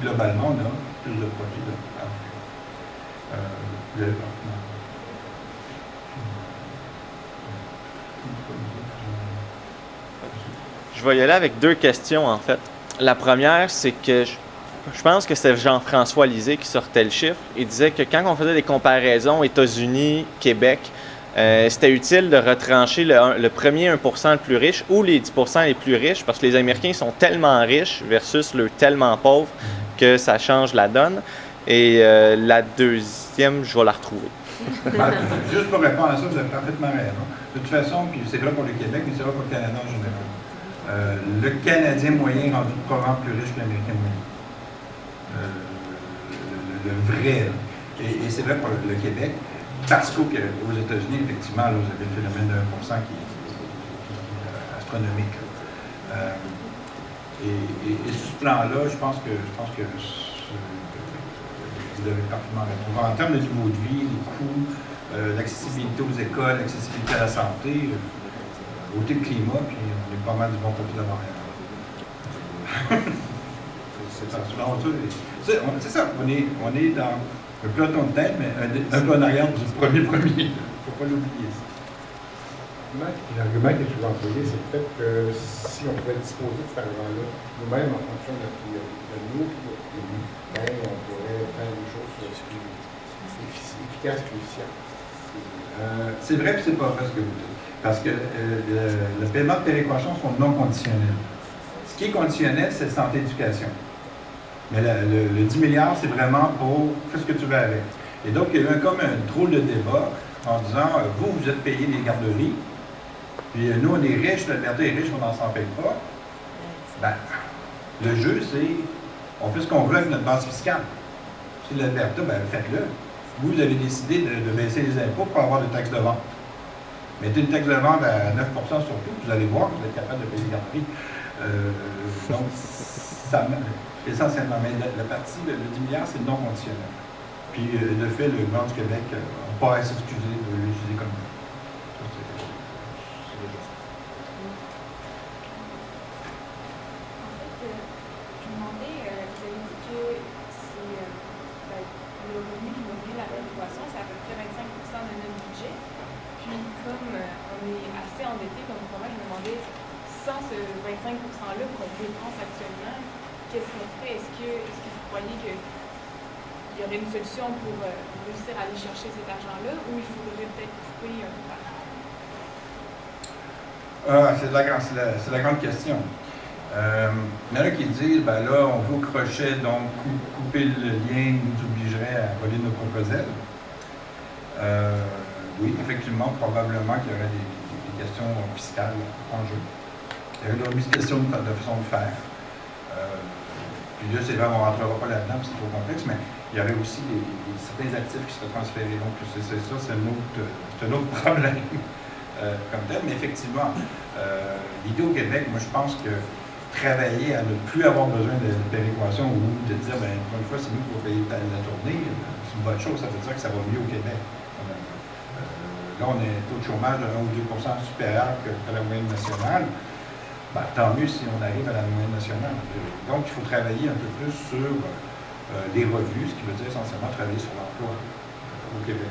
globalement, on a plus de produits de Je vais y aller avec deux questions, en fait. La première, c'est que je pense que c'est Jean-François Lisée qui sortait le chiffre. Il disait que quand on faisait des comparaisons États-Unis, Québec, c'était utile de retrancher le premier 1% le plus riche ou les 10% les plus riches parce que les Américains sont tellement riches versus le tellement pauvres que ça change la donne. Et la deuxième, je vais la retrouver. Juste pour répondre à ça, vous avez parfaitement raison. De toute façon, puis c'est vrai pour le Québec, mais c'est vrai pour le Canada en général. Le Canadien moyen est rendu probablement plus riche que l'Américain moyen. Le vrai. Et c'est vrai pour le Québec, parce qu'aux États-Unis, effectivement, là, vous avez le phénomène de 1% qui est astronomique. Et sur ce plan-là, je pense que vous avez parfaitement raison. En termes de niveau de vie, les coûts, l'accessibilité aux écoles, l'accessibilité à la santé, côté climat, puis on est pas mal du bon côté de l'arrière. C'est ça, on est dans un peloton de tête, mais un peu en arrière du premier. Il ne faut pas l'oublier. L'argument qui est souvent employé, c'est le fait que si on pouvait disposer de cet argent-là, nous-mêmes, en fonction de nos priorités, on pourrait faire des choses plus efficaces, plus efficientes. C'est vrai que c'est pas vrai ce que vous dites. Parce que le paiement de péréquation sont non conditionnels. Ce qui est conditionnel, c'est santé et éducation. Mais le 10 milliards, c'est vraiment pour fais ce que tu veux avec. Et donc, il y a eu comme un drôle de débat en disant vous êtes payé les garderies, puis nous, on est riches, l'Alberta est riche, on n'en s'en paye pas. Ben, le jeu, c'est on fait ce qu'on veut avec notre base fiscale. Si l'Alberta, ben faites-le. Vous avez décidé de baisser les impôts pour avoir de taxes de vente. Mettez une taxe de vente à 9% surtout, vous allez voir que vous êtes capable de payer les garderies. Donc, ça essentiellement. Mais la partie, le 10 milliards, c'est non conditionnel. Puis, de fait, le gouvernement du Québec n'a pas à s'excuser de l'utiliser comme ça. Sans ce 25%-là qu'on dépense actuellement, qu'est-ce qu'on ferait? Est-ce que vous croyez qu'il y aurait une solution pour réussir à aller chercher cet argent-là ou il faudrait peut-être couper un peu par c'est la grande question. Il y en a qui disent, ben là, on veut au crochet, donc couper le lien nous obligerait à voler nos propres ailes. Oui, effectivement, probablement qu'il y aurait des questions fiscales en jeu. Il y a une question de façon de faire. Puis là, c'est vrai, on ne rentrera pas là-dedans, c'est trop complexe, mais il y aurait aussi certains actifs qui seraient transférés. Donc, c'est un autre problème comme tel. Mais effectivement, l'idée au Québec, moi, je pense que travailler à ne plus avoir besoin de péréquation ou de dire, bien, une fois, c'est nous qui allons payer la tournée, c'est une bonne chose. Ça veut dire que ça va mieux au Québec. Là, on a un taux de chômage de 1 ou 2 % supérieur que la moyenne nationale. Ben, tant mieux si on arrive à la moyenne nationale. Donc, il faut travailler un peu plus sur les revenus, ce qui veut dire essentiellement travailler sur l'emploi au Québec.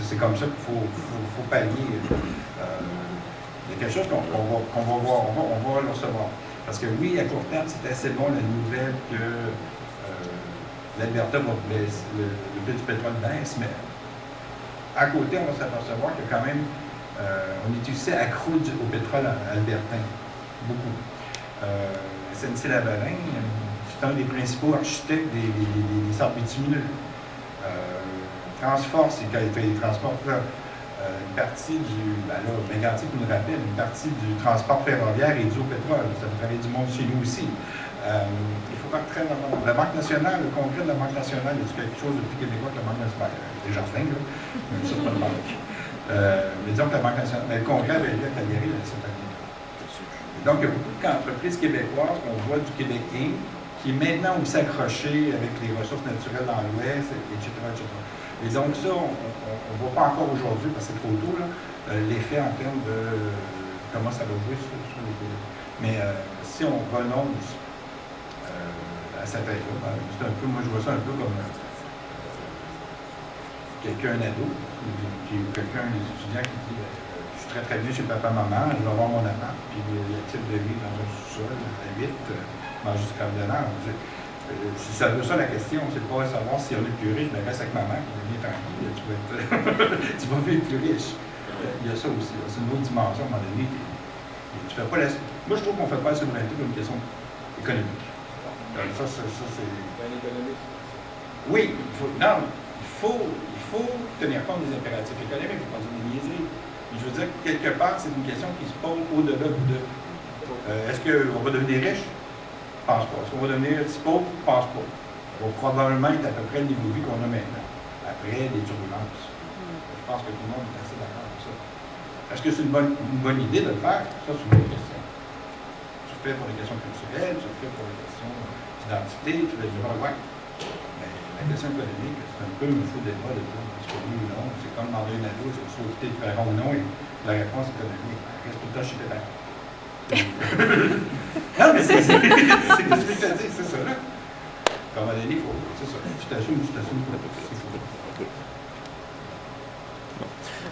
C'est comme ça qu'il faut pallier. Il y a quelque chose qu'on va voir, on va le recevoir. Parce que oui, à court terme, c'est assez bon la nouvelle que l'Alberta va baisser, le prix du pétrole baisse, mais à côté, on va s'apercevoir que quand même, on est aussi accro au pétrole albertain. Beaucoup. SNC-Lavalin, c'est un des principaux architectes des sables bitumineux. Transforce, c'est quand il transporte une partie du. Ben là, Mégantic nous rappelle, une partie du transport ferroviaire est due au pétrole. Ça peut travailler du monde chez nous aussi. Il faut faire très normal. La Banque nationale, le congrès de la Banque nationale, il y a quelque chose de plus québécois que la Banque nationale. Des jardins, là. Mais ça, c'est pas une banque. Mais disons que la Banque nationale. Mais le congrès avait lieu à Calgary cette année. Donc, il y a beaucoup d'entreprises québécoises qu'on voit du Québec Inc. qui est maintenant aussi accroché avec les ressources naturelles dans l'Ouest, etc., etc. Et donc, ça, on ne voit pas encore aujourd'hui, parce que c'est trop tôt, l'effet en termes de comment ça va jouer sur les Québécois. Mais si on renonce à à cette âge-là. C'est un peu, moi, je vois ça un peu comme quelqu'un, un ado, quelqu'un, des étudiants qui dit je suis très bien chez papa-maman, je vais avoir mon appart, puis le type de vie dans un sous-sol, à 8, manger du carboneur. C'est ça la question, c'est pas savoir si on est plus riche, mais reste avec maman, qui devient tranquille, tu vas, tu vas vivre plus riche. Il y a ça aussi, c'est une autre dimension à un moment donné. Tu fais pas la... Moi, je trouve qu'on ne fait pas la souveraineté comme une question économique. Ça c'est... économique. Oui, il faut tenir compte des impératifs économiques, il faut pas dire des niaiseries. Mais je veux dire, quelque part, c'est une question qui se pose au-delà de... est-ce qu'on va devenir riche? Je pense pas. Est-ce qu'on va devenir si pauvre? Je pense pas. On va probablement être à peu près le niveau de vie qu'on a maintenant, après les turbulences. Je pense que tout le monde est assez d'accord avec ça. Est-ce que c'est une bonne idée de le faire? Ça, c'est une autre question. Tu le fais pour les questions culturelles, tu le fais pour les questions d'identité, tu vas dire, ouais. Mais la question économique, c'est un peu un faux débat de dire, est-ce que oui ou non? C'est comme demander une ado, est-ce que tu souhaites tes parents ou non? Et la réponse économique, reste tout le temps chez tes parents. Non, mais c'est ce que je te dis, c'est ça, là. Comme à donné, c'est ça. Tu t'assumes pour tout.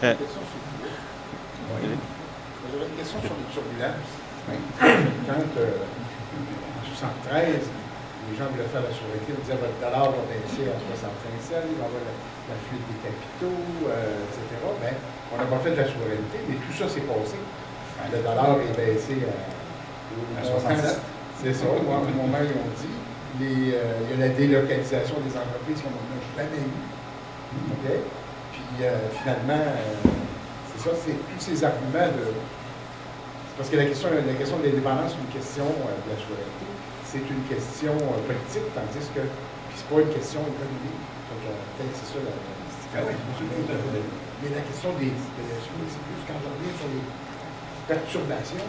J'avais une question sur les turbulences. Oui. Quand, en 73, les gens voulaient faire la souveraineté, ils disaient que votre dollar va baisser à 65 cents, il va y avoir la fuite des capitaux, etc. Mais on n'a pas fait de la souveraineté, mais tout ça s'est passé. Le dollar est baissé à 67. C'est ça, moi, au moment où on dit. Il y a la délocalisation des entreprises qu'on n'a jamais eu. Okay? Puis finalement, c'est ça, c'est tous ces arguments de. Parce que la question de l'indépendance, c'est une question de la souveraineté, c'est une question politique, tandis que c'est pas une question économique. Peut-être c'est ça la mais la question des. C'est plus quand on revient sur les perturbations,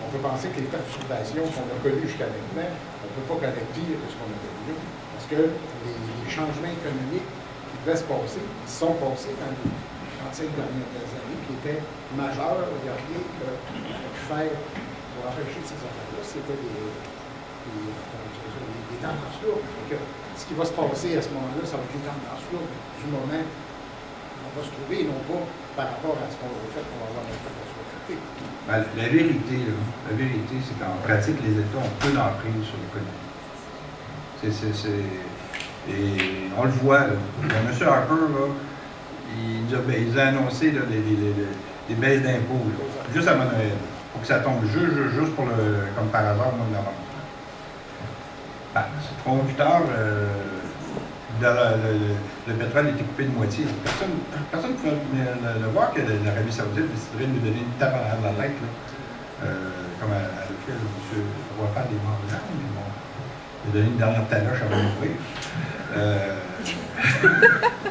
on peut penser que les perturbations qu'on a connues jusqu'à maintenant, on ne peut pas connaître pire que ce qu'on a connu. Parce que les changements économiques qui devaient se passer, sont passés dans les 35 dernières années, qui étaient majeurs. Il n'y a rien qu'on a pu faire pour empêcher ces affaires-là. C'était des tendances lourdes. Ce qui va se passer à ce moment-là, ça va être des tendances lourdes du moment où on va se trouver, et non pas par rapport à ce qu'on va faire qu'on va avoir fait la souveraineté. Ben, la vérité, c'est qu'en pratique, les États ont peu d'emprise sur l'économie. Et on le voit, là. M. Harper, là, il a annoncé là, des baisses d'impôts, juste avant Noël, pour que ça tombe juste pour comme par hasard au mois de novembre. Ben, 3 mois plus tard, le pétrole était coupé de moitié. Personne ne pouvait le voir que l'Arabie Saoudite déciderait de nous donner une tape à la tête, là. Comme elle a fait, M. Roi-Fad des morts blancs, mais bon, il a donné une dernière taloche avant de mourir.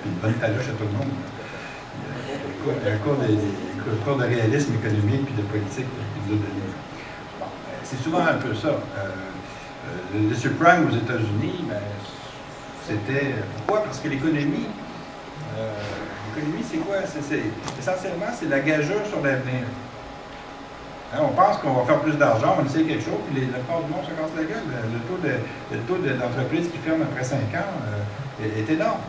Une bonne taloche à tout le monde. Un cours de réalisme économique et de politique qu'il nous a donné. Bon, c'est souvent un peu ça. Le subprime aux États-Unis, ben, c'était. Pourquoi? Parce que l'économie, c'est quoi? Essentiellement, c'est la gageure sur l'avenir. Hein, on pense qu'on va faire plus d'argent, on essaie quelque chose, puis le part du monde se casse la gueule. Le taux d'entreprise qui ferme après 5 ans est énorme.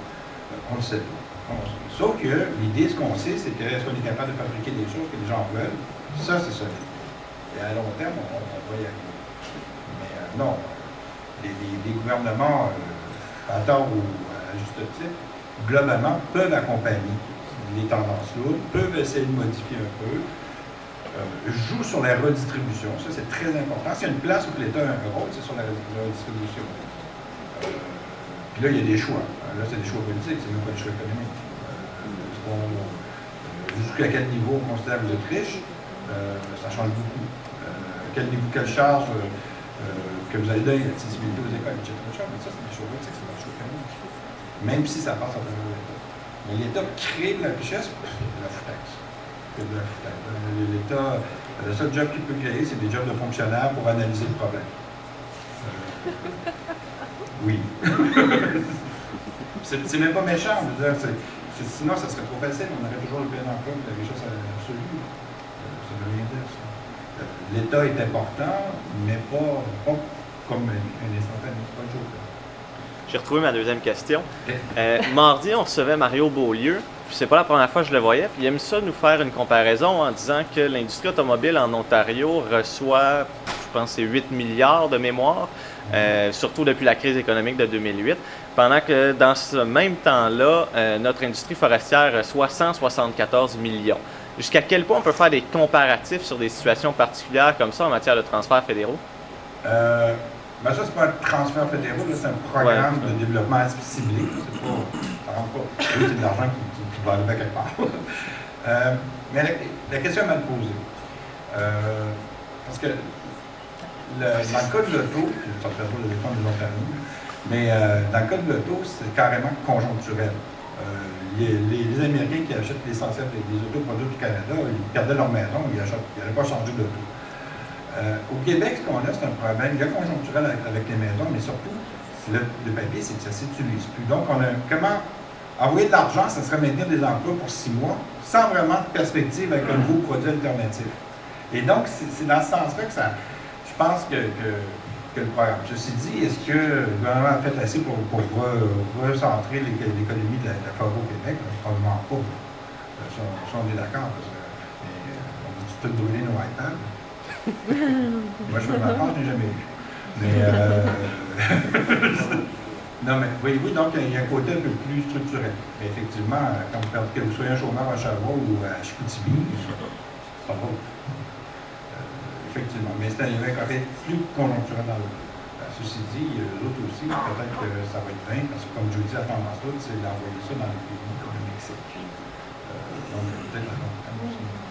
On le sait pas. Sauf que l'idée, ce qu'on sait, c'est que est-ce qu'on est capable de fabriquer des choses que les gens veulent? Ça, c'est solide. Et à long terme, on va y arriver. Mais non, les gouvernements, à tort ou à juste titre, globalement, peuvent accompagner les tendances lourdes, peuvent essayer de modifier un peu, jouent sur la redistribution. Ça, c'est très important. S'il y a une place où l'État a un rôle, c'est sur la redistribution. Puis là, il y a des choix. Là, c'est des choix politiques, c'est même pas des choix économiques. Jusqu'à quel niveau on considère que vous êtes riche, ça change beaucoup. Quelle charge que vous allez donner, l'accessibilité aux écoles, etc. Mais ça, c'est des choix politiques, c'est pas des choix économiques. Même si ça passe à travers l'État. Mais l'État crée de la richesse, c'est de la foutaise. C'est de la foutaise. L'État, le seul job qu'il peut créer, c'est des jobs de fonctionnaires pour analyser le problème. Oui. C'est même pas méchant, je veux dire, sinon ça serait trop facile, on aurait toujours le plein emploi et la richesse absolue. Ça veut rien dire, ça. L'État est important, mais pas comme un instantané, c'est pas le joker. J'ai retrouvé ma deuxième question. Ok. Mardi, on recevait Mario Beaulieu. Puis c'est pas la première fois que je le voyais. Puis il aime ça nous faire une comparaison en disant que l'industrie automobile en Ontario reçoit, je pense, c'est 8 milliards de mémoire, surtout depuis la crise économique de 2008. Pendant que dans ce même temps-là, notre industrie forestière reçoit 174 millions. Jusqu'à quel point on peut faire des comparatifs sur des situations particulières comme ça en matière de transferts fédéraux? Ben ça, c'est pas un transfert fédéral, là, c'est un programme de développement ciblé. C'est pas, ça rentre pas. Oui, c'est de l'argent qui va arriver quelque part. Mais la question est mal posée. Parce que dans le cas de l'auto, ça ne fait pas le défendre de l'Ontario, mais dans le cas de l'auto, c'est carrément conjoncturel. Les Américains qui achètent l'essentiel des autos produits du Canada, ils perdaient leur maison, ils n'allaient pas changer d'auto. Au Québec, ce qu'on a, c'est un problème. Il y a conjoncturel avec les maisons, mais surtout, le papier, c'est que ça ne s'utilise plus. Donc, comment envoyer de l'argent, ça serait maintenir des emplois pour 6 mois, sans vraiment de perspective avec un nouveau produit alternatif. Et donc, c'est dans ce sens-là que ça, je pense que le programme. Ceci dit, est-ce que le gouvernement a fait assez pour recentrer l'économie de la forêt au Québec? Probablement pas. Ça, on est d'accord, parce que on dit tout brûler nos iPads. Moi, je fais ma part, je n'ai jamais eu. Mais, non, mais voyez-vous, donc, il y a un côté un peu plus structurel. Mais effectivement, que vous soyez un chômeur à Sherbrooke ou à Chicoutimi, c'est pas drôle. Effectivement, mais il y avait un côté plus conjoncturel dans l'autre. Ceci dit, les autres aussi, peut-être que ça va être vain, parce que comme je vous dis, la tendance l'autre, c'est d'envoyer ça dans les pays comme le Mexique. Donc, peut-être la tendance aussi.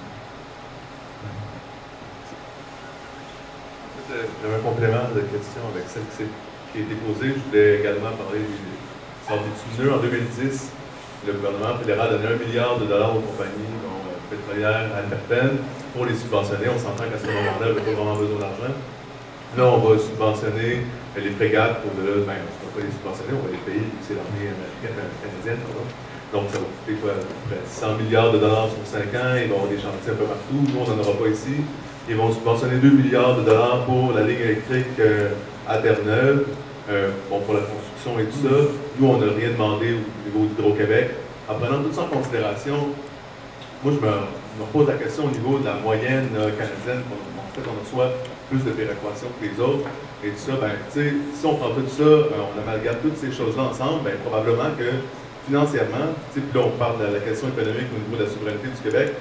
J'avais un complément de question avec celle qui a été posée. Je voulais également parler du bitumineux. En 2010, le gouvernement fédéral a donné $1 milliard aux compagnies pétrolières américaines pour les subventionner. On s'entend qu'à ce moment-là, il n'y avait pas vraiment besoin d'argent. Là, on va subventionner les frégates pour on ne va pas les subventionner, on va les payer, c'est l'armée canadienne. Donc, ça va coûter quoi, à peu près $100 milliards sur 5 ans. Ils vont avoir des chantiers un peu partout. Nous, on n'en aura pas ici. Ils vont subventionner $2 milliards pour la ligne électrique à Terre-Neuve, pour la construction et tout ça. Nous, on n'a rien demandé au niveau d'Hydro-Québec. En prenant tout ça en considération, moi, je me pose la question au niveau de la moyenne canadienne. En fait, on reçoit plus de péréquation que les autres. Et tout ça, si on prend tout ça, on amalgame toutes ces choses-là ensemble, probablement que financièrement, puis là, on parle de la question économique au niveau de la souveraineté du Québec,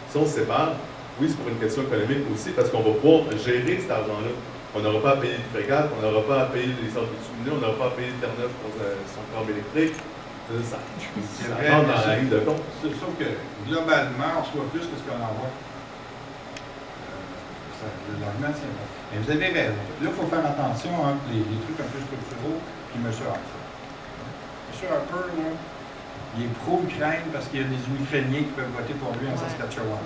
si on se sépare, oui, c'est pour une question économique aussi, parce qu'on va pouvoir gérer cet argent-là. On n'aura pas à payer de frégates, on n'aura pas à payer les centres bitumineux, on n'aura pas à payer Terre-Neuve pour son câble électrique. Ça rentre dans la ligne de compte. Sauf que, globalement, on reçoit plus que ce qu'on envoie. L'argument, c'est vrai. Mais vous avez raison. Là, il faut faire attention entre les trucs un peu structuraux et M. Harper. M. Harper, là, il est pro-Ukraine parce qu'il y a des Ukrainiens qui peuvent voter pour lui en Saskatchewan.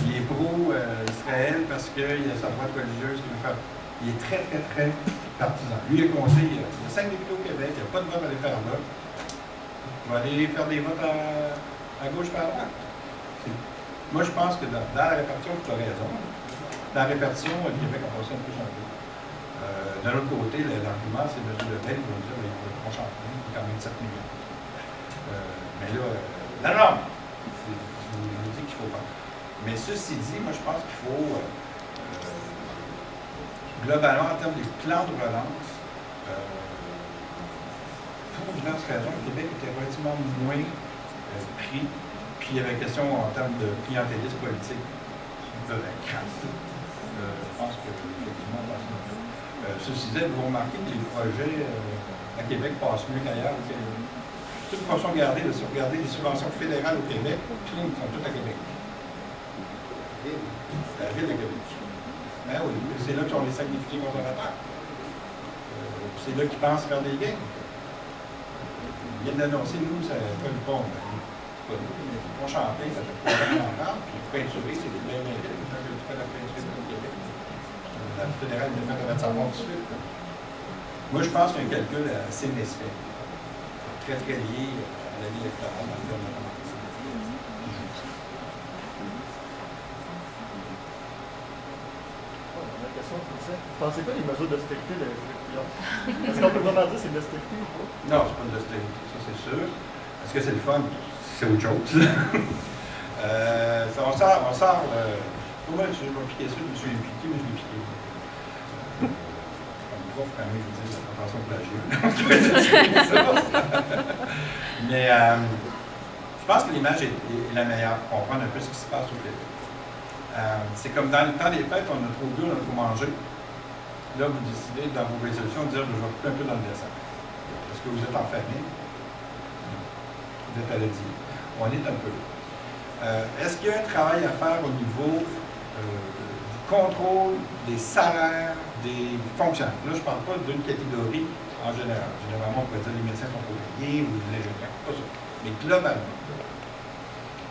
Il est pro-Israël parce qu'il a sa droite religieuse qui veut faire. Il est très, très, très partisan. Lui, il a compté, il y a 5 députés au Québec, il n'y a pas de vote à aller faire là. Il va aller faire des votes à gauche par là. Moi, je pense que dans la répartition, tu as raison. Dans la répartition, le Québec a passé un peu son peu. D'un autre côté, l'argument, c'est M. Lebel qui va dire qu'il va pas changer, il y a quand même 7 millions. Mais là, non, je vous dis qu'il faut faire. Mais ceci dit, moi je pense qu'il faut, globalement, en termes des plans de relance, pour diverses raisons, le Québec était relativement moins pris, puis il y avait une question en termes de clientélisme politique de la crasse. Je pense que, effectivement, ceci dit, vous remarquez que les projets à Québec passent mieux qu'ailleurs. Toute façon, regardez les subventions fédérales au Québec, puis ils sont toutes à Québec. La ville de Québec. Ben oui, c'est là qu'ils ont les 5 députés conservateurs. C'est là qu'ils pensent faire des gains. Ils viennent d'annoncer, nous, ça pas le pont. Pas nous, mais le pont Champlain, ça fait 3 ans qu'on en parle, puis peinturé, c'est des blés mérités. Quand je fais la peinture au Québec, la fédérale vient de mettre sa mort tout de suite. Moi, je pense qu'il y a un calcul assez respect. Très, très lié à la vie électorale dans le gouvernement. Pensez pas les mesures d'austérité de question. Est-ce qu'on peut vraiment dire que c'est de l'austérité ou pas? Non, c'est pas de l'austérité, ça c'est sûr. Est-ce que c'est le fun? C'est autre chose. On sort. Moi, je vais piquer ça, je me suis impliqué, mais je l'ai piqué. Comme prof, quand même, je dis, attention au plagiat. Mais je pense que l'image est la meilleure pour comprendre un peu ce qui se passe au Québec. C'est comme dans le temps des fêtes, on a trop bu, on a trop mangé. Là, vous décidez dans vos résolutions de dire je vais couper un peu dans le dessin. Est-ce que vous êtes en famille? Vous êtes à la diète. On est un peu. Est-ce qu'il y a un travail à faire au niveau du contrôle des salaires des fonctionnaires? Là, je ne parle pas d'une catégorie en général. Généralement, on pourrait dire les médecins sont payés ou les ingénieurs. Pas ça. Mais globalement.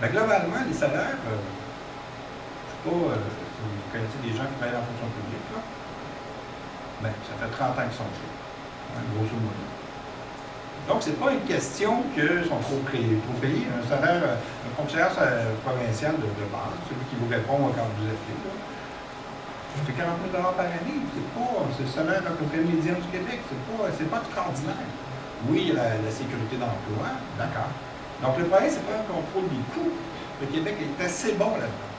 Mais globalement, les salaires, je ne sais pas si vous connaissez des gens qui travaillent dans la fonction publique, là. Ben, ça fait 30 ans qu'ils sont chauds, grosso modo. Donc, ce n'est pas une question qu'ils sont trop payés. Un salaire, un fonctionnaire provincial de base, celui qui vous répond quand vous appelez, là, c'est 40 000 par année. C'est le salaire à peu près médian du Québec. C'est pas extraordinaire. Oui, la sécurité d'emploi, d'accord. Donc, le problème, c'est pas un contrôle des coûts. Le Québec est assez bon là-dedans.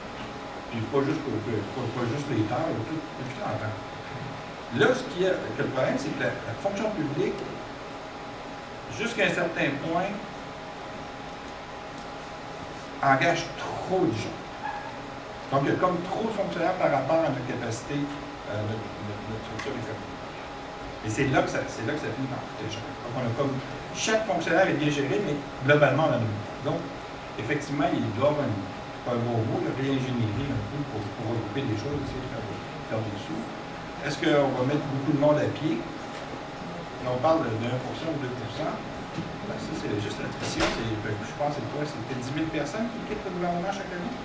Puis, pas juste les terres, tout en temps. Là, le problème, c'est que la fonction publique, jusqu'à un certain point, engage trop de gens. Donc, il y a comme trop de fonctionnaires par rapport à notre capacité, notre structure économique. Et c'est là que ça finit par coûter cher. Donc, on a comme, chaque fonctionnaire est bien géré, mais globalement, on en a beaucoup. Donc, effectivement, il doit avoir pas un gros mot, de réingénierie un peu pour regrouper des choses, essayer de faire des sous. Est-ce qu'on va mettre beaucoup de monde à pied? On parle de 1% ou 2%. Ben, ça, c'est juste l'attrition. Je pense que c'est quoi? C'était 10 000 personnes qui quittent le gouvernement chaque année.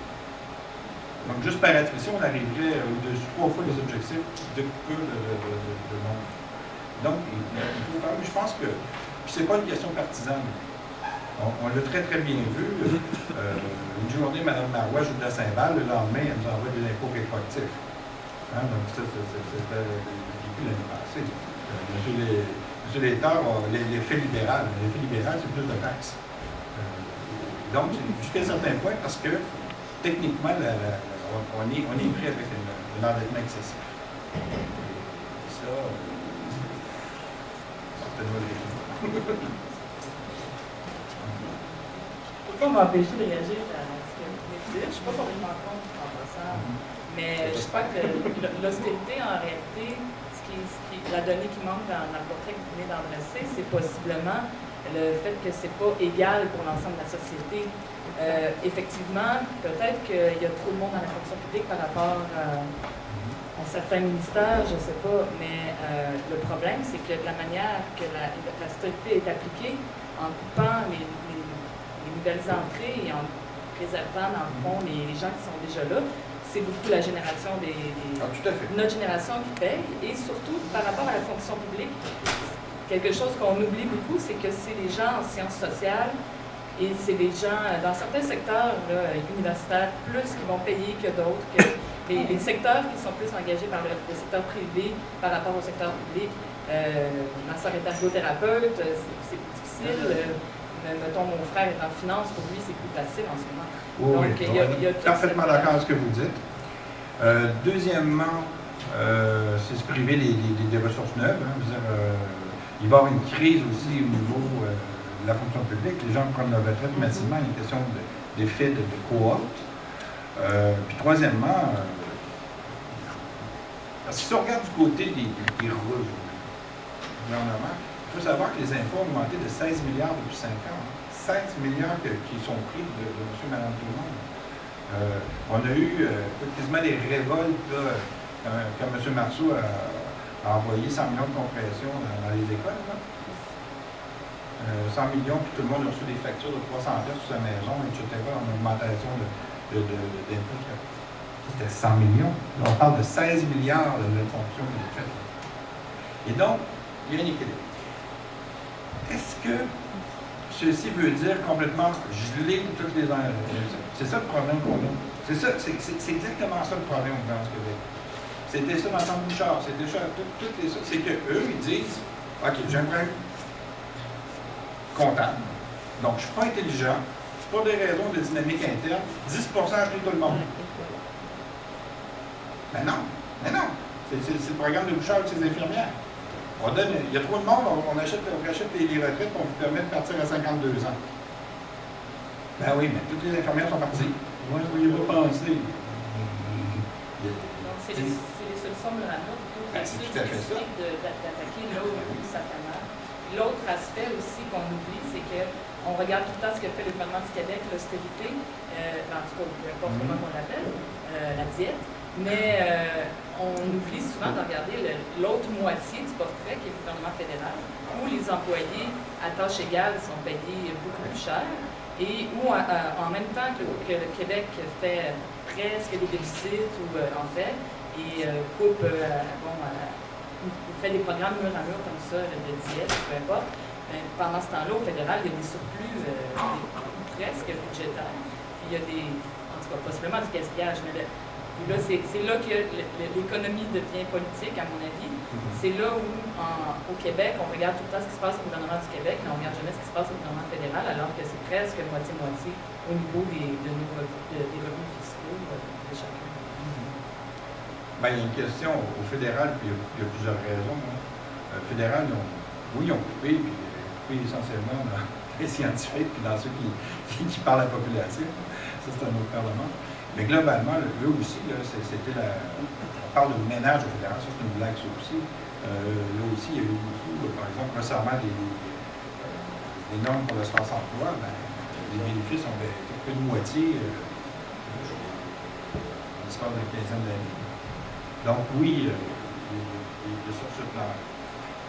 Donc, juste par attrition, on arriverait au-dessus 3 fois les objectifs de peu de monde. Donc, il faut faire, mais je pense que c'est pas une question partisane. On l'a très, très bien vu. Une journée, Mme Marois joue de la cymbale, le lendemain, elle nous envoie des impôts rétroactifs. Donc, ça, c'était depuis l'année passée. M. Létard a l'effet libéral. L'effet libéral, c'est plus de taxes. Donc, jusqu'à un certain point, parce que techniquement, on est pris avec un endettement excessif. Et ça, sortez-nous les gens. Je ne peux pas m'empêcher de réagir à ce que vous venez de dire. Je ne suis pas complètement contre en passant. Mais je crois que l'austérité, en réalité, la donnée qui manque dans le portrait que vous venez d'adresser, c'est possiblement le fait que ce n'est pas égal pour l'ensemble de la société. Effectivement, peut-être qu'il y a trop de monde dans la fonction publique par rapport à certains ministères, je ne sais pas, mais le problème, c'est que la manière que l'austérité est appliquée, en coupant les nouvelles entrées et en préservant, dans le fond, les gens qui sont déjà là, c'est beaucoup la génération notre génération qui paye, et surtout par rapport à la fonction publique, quelque chose qu'on oublie beaucoup, c'est que c'est les gens en sciences sociales et c'est les gens dans certains secteurs là, universitaires plus qui vont payer que d'autres, que les secteurs qui sont plus engagés par le secteur privé par rapport au secteur public. Ma soeur est ergothérapeute, c'est plus difficile. Mettons, mon frère est en finance, pour lui, c'est plus facile en ce moment. Oui, donc, il y a parfaitement d'accord avec ce que vous dites. Deuxièmement, c'est se priver des ressources neuves. Hein. Il va y avoir une crise aussi au niveau de la fonction publique. Les gens prennent leur retraite massivement. Il y a une question d'effet de cohorte. Puis troisièmement, parce que si on regarde du côté des revenus du gouvernement, il faut savoir que les impôts ont augmenté de 16 milliards depuis 5 ans. 16 milliards qui sont pris de monsieur et madame tout le monde. On a eu quasiment des révoltes, là, quand M. Marceau a envoyé 100 millions de compression dans les écoles. Là. 100 millions, puis tout le monde a reçu des factures de 300 pièces sur sa maison, etc., en augmentation d'impôts. C'était 100 millions. Là, on parle de 16 milliards de fonction qui est faite. Et donc, il y a un équilibre. Est-ce que ceci veut dire complètement geler toutes les enjeux? C'est ça le problème qu'on a. C'est exactement ça le problème au gouvernement du Québec. C'était ça dans le temps Bouchard, c'était ça, toutes les... C'est qu'eux, ils disent, OK, j'ai un problème comptable, donc je ne suis pas intelligent, pour des raisons de dynamique interne, 10 je tout le monde. Mais non. C'est le programme de Bouchard avec ses infirmières. Il y a trop de monde, on achète les retraites pour vous permettre de partir à 52 ans. Ben oui, mais toutes les infirmières sont parties. Moi, je ne voulais pas penser. Donc, c'est les solutions de la nôtre, plutôt que C'est tout à fait ça. d'attaquer là où ça fait mal. L'autre aspect aussi qu'on oublie, c'est qu'on regarde tout le temps ce que fait le gouvernement du Québec, l'austérité, en tout cas, peu importe comment on l'appelle, la diète, mais on oublie souvent de regarder l'autre moitié du portrait, qui est le gouvernement fédéral, où les employés à tâches égales sont payés beaucoup plus cher, et où en même temps que le Québec fait presque des déficits, ou en fait, et coupe, fait des programmes mur à mur comme ça, de diète, peu importe. Mais pendant ce temps-là, au fédéral, il y a des surplus presque budgétaires. Il y a des, en tout cas, possiblement du gaspillage, mais là, c'est là que l'économie devient politique, à mon avis. C'est là où, au Québec, on regarde tout le temps ce qui se passe au gouvernement du Québec, mais on regarde jamais ce qui se passe au gouvernement fédéral, alors que c'est presque moitié-moitié au niveau des revenus fiscaux de chacun. Ben, il y a une question au fédéral, puis il y a plusieurs raisons. Le fédéral, ils ont coupé, puis coupé essentiellement dans les scientifiques, puis dans ceux qui parlent à la population. Ça, c'est un autre parlement. Mais globalement, eux aussi, c'était on parle de ménage au fédéral, ça c'est une blague, ça aussi. Là aussi, il y a eu beaucoup, par exemple, le resserrement des normes pour l'espace emploi, ben, les bénéfices ont été plus de moitié en l'espace d'une quinzaine d'années. Donc oui, il y a sur ce plan.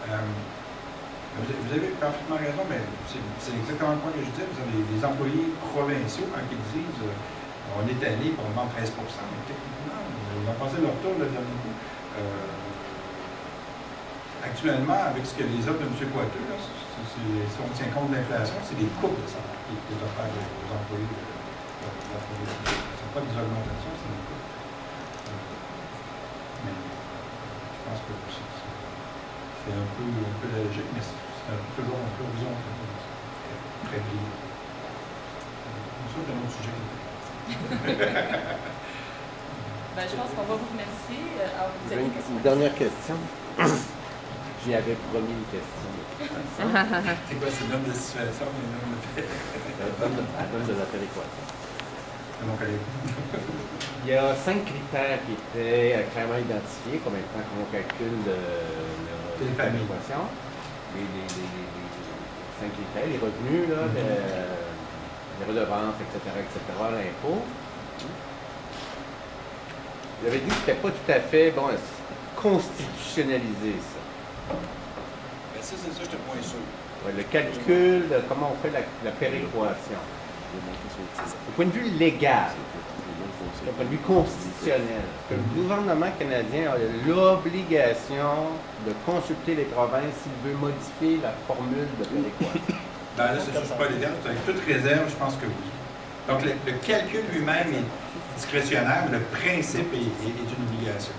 Vous avez parfaitement raison, mais c'est exactement le point que je disais. Vous avez des employés provinciaux, quand ils disent on est allé pour le 13 mais techniquement, ils ont passé leur tour le dernier coup. Actuellement, avec ce que les offres de M. Poiteux, si on tient compte de l'inflation, c'est des coupes de salaire qui est offert aux employés de la province. Ce ne sont pas des augmentations, c'est des coupes. Mais je pense que c'est un peu la logique, mais c'est toujours un peu horizontal. Très bien. Ça, c'est un autre sujet. Ben, je pense qu'on va vous remercier. Alors, vous avez Une dernière question. J'y avais promis une question. C'est quoi, c'est l'homme de situation, mais l'homme de fait? L'homme de la péréquation. C'est mon collègue. Il y a 5 critères qui étaient clairement identifiés, comme étant qu'on calcule la péréquation. Les 5 critères, les revenus, là, les redevances, etc., l'impôt. Vous avez dit que c'était pas tout à fait constitutionnalisé, ça. Ben ça, c'est ça, je te point sûr. Ouais, le calcul de comment on fait la péréquation. Au point de vue légal, au point de vue constitutionnel, que le gouvernement canadien a l'obligation de consulter les provinces s'il veut modifier la formule de péréquation. Ben là, c'est juste pas légal. Avec toute réserve, je pense que oui. Donc, le calcul lui-même est discrétionnaire, mais le principe est une obligation.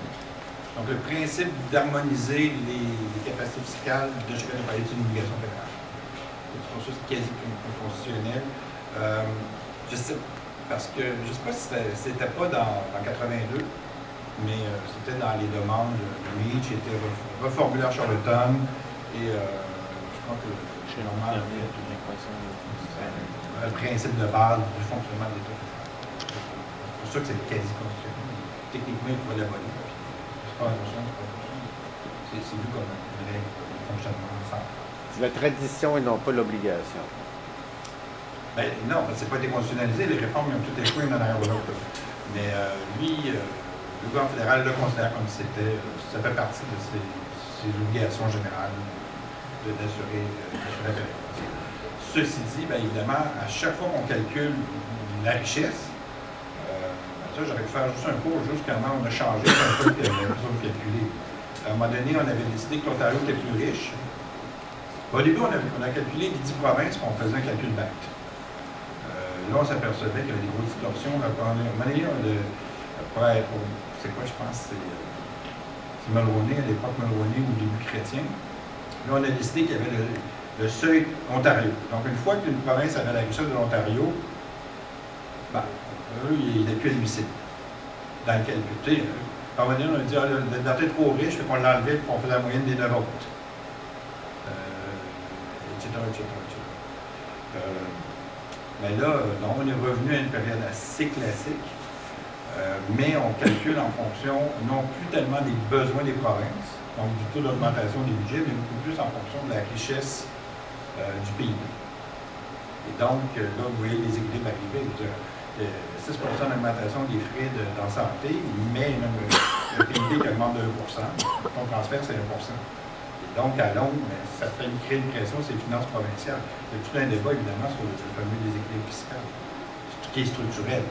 Donc, le principe d'harmoniser les capacités fiscales de chacun des pays est une obligation fédérale. C'est pour ça que c'est quasi constitutionnel. Je sais, parce que, je ne sais pas si c'était pas dans 82, mais c'était dans les demandes de Meach, était reformulé à Charlottetown, et je crois que chez Normand, un principe de base du fonctionnement de l'État fédéral. C'est pour ça que c'est quasi constitutionnel. Techniquement, il faut l'abolir. C'est pas un c'est vu comme une règle de fonctionnement ensemble. C'est la tradition et non pas l'obligation. Ben non, parce que c'est pas été constitutionnalisé. Les réformes, ils ont tout échoué une en arrière de l'autre. Mais lui, le gouvernement fédéral le considère comme si c'était, ça fait partie de ses obligations générales d'assurer la péréquation. Ceci dit, bien évidemment, à chaque fois qu'on calcule la richesse, ça, j'aurais pu faire juste un cours, juste comment on a changé un peu la façon de calculer. À un moment donné, on avait décidé que l'Ontario était plus riche. Au début, on a calculé les 10 provinces, puis on faisait un calcul d'acte. Là, on s'apercevait qu'il y avait des grosses distorsions. À un moment donné, c'est quoi, je pense, c'est C'est Mulroney, à l'époque Mulroney, au début chrétien. Là, on a décidé qu'il y avait le seuil Ontario. Donc, une fois qu'une province avait la richesse de l'Ontario, ben, eux, ils n'étaient plus admissibles dans le calcul. Tu sais, à un moment donné, on a dit, ah, vous êtes trop riche, fait qu'on l'enlevait et qu'on faisait la moyenne des 9 autres. Etc. Mais là, non, on est revenu à une période assez classique, mais on calcule en fonction, non plus tellement des besoins des provinces, donc du taux d'augmentation des budgets, mais beaucoup plus en fonction de la richesse du pays. Et donc, là, vous voyez les équilibres arriver. 6 d'augmentation des frais en santé, mais le PIB qui augmente de 1 ton transfert, c'est 1 Et donc, à long, ça crée une pression sur les finances provinciales. Il y a tout un débat, évidemment, sur le fameux déséquilibre fiscal, qui est structurel.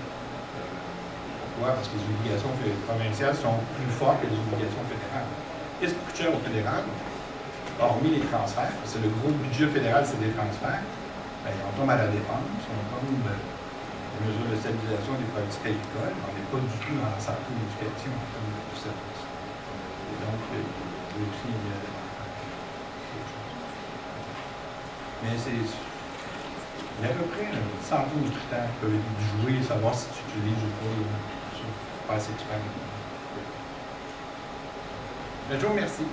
Pourquoi? Parce que les obligations provinciales sont plus fortes que les obligations fédérales. Qu'est-ce qui coûte cher au fédéral? Hormis les transferts, parce que le gros budget fédéral, c'est des transferts, bien, on tombe à la dépense, on tombe des mesures de stabilisation des politiques agricoles, on n'est pas du tout dans la santé ou l'éducation en termes de services. Et donc, il y a aussi mais c'est. Il y a à peu près une centaine de critères qui peuvent être joués, savoir si tu utilises ou pas. Je ne suis pas assez expert. Je vous remercie.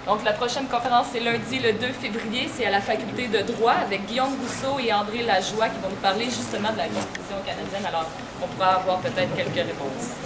Donc, la prochaine conférence, c'est lundi, le 2 février. C'est à la faculté de droit avec Guillaume Rousseau et André Lajoie qui vont nous parler justement de la Constitution canadienne. Alors, on pourra avoir peut-être quelques réponses.